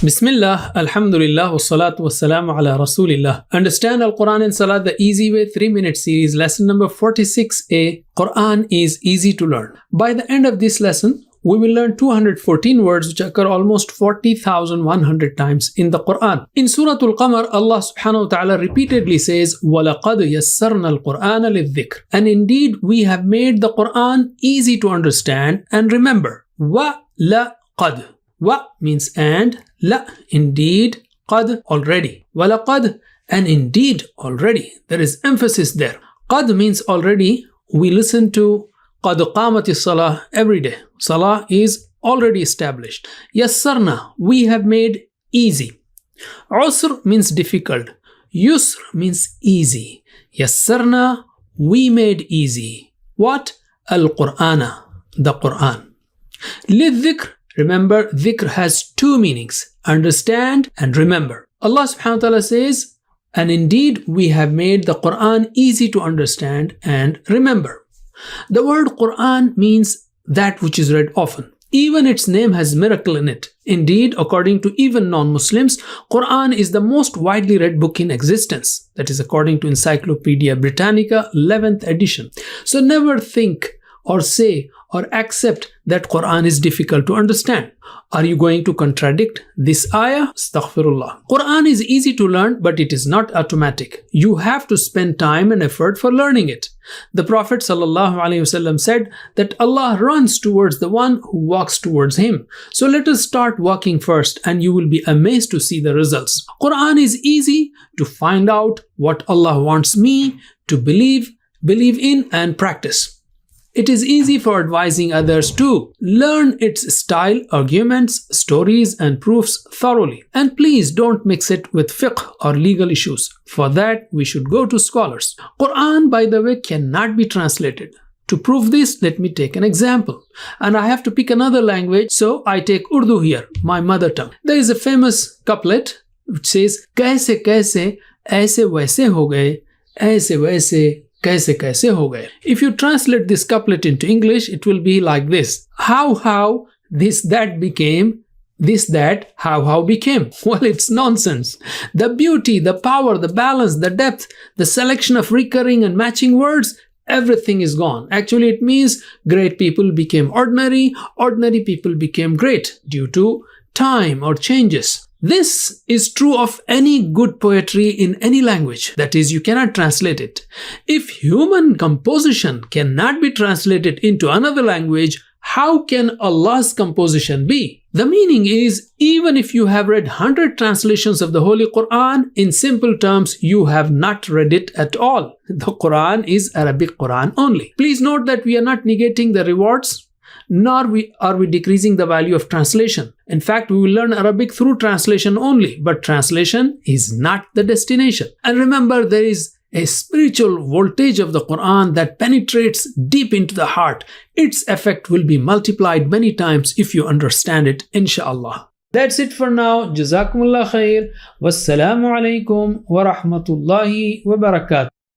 Bismillah, Alhamdulillah, wassalatu wassalamu ala Rasulillah. Understand Al-Quran and Salah the easy way 3-minute series, lesson number 46a. Quran is easy to learn. By the end of this lesson, we will learn 214 words which occur almost 40,100 times in the Quran. In Surah Al-Qamar, Allah subhanahu wa ta'ala repeatedly says, وَلَقَدْ يَسَّرْنَا الْقُرْآنَ لِلذِّكْرِ. And indeed, we have made the Quran easy to understand and remember. وَلَقَدْ. Wa means and, la indeed, qad already. Walaqad, and indeed already. There is emphasis there. Qad means already. We listen to qad qamati salah every day. Salah is already established. Yassarna, we have made easy. Usr means difficult. Yusr means easy. Yassarna, we made easy. What? Al-Qur'ana, the Quran. Lidhikr, remember, dhikr has two meanings, understand and remember. Allah subhanahu wa ta'ala says, and indeed we have made the Quran easy to understand and remember. The word Quran means that which is read often. Even its name has miracle in it. Indeed, according to even non-Muslims, Quran is the most widely read book in existence. That is according to Encyclopedia Britannica, 11th edition. So never think or say or accept that Quran is difficult to understand. Are you going to contradict this ayah? Astaghfirullah. Quran is easy to learn, but it is not automatic. You have to spend time and effort for learning it. The Prophet ﷺ said that Allah runs towards the one who walks towards him. So let us start walking first and you will be amazed to see the results. Quran is easy to find out what Allah wants me to believe in and practice. It is easy for advising others too. Learn its style, arguments, stories and proofs thoroughly. And please don't mix it with fiqh or legal issues. For that, we should go to scholars. Quran, by the way, cannot be translated. To prove this, let me take an example. And I have to pick another language, so I take Urdu here, my mother tongue. There is a famous couplet which says, Kaise kaise, aise waise ho gaye, aise waise, kaise kaise ho gaye. If you translate this couplet into English, it will be like this. How, this, that became, this, that, how became. Well, it's nonsense. The beauty, the power, the balance, the depth, the selection of recurring and matching words, everything is gone. Actually, it means great people became ordinary, ordinary people became great due to time or changes. This is true of any good poetry in any language. That is, you cannot translate it. If human composition cannot be translated into another language, how can Allah's composition be? The meaning is, even if you have read 100 translations of the Holy Quran, in simple terms, you have not read it at all. The Quran is Arabic Quran only. Please note that we are not negating the rewards, nor are we decreasing the value of translation. In fact, we will learn Arabic through translation only, but translation is not the destination. And remember, there is a spiritual voltage of the Quran that penetrates deep into the heart. Its effect will be multiplied many times if you understand it, inshallah. That's it for now. Jazakumullah khair. Wassalamu alaikum wa rahmatullahi wa barakatuh.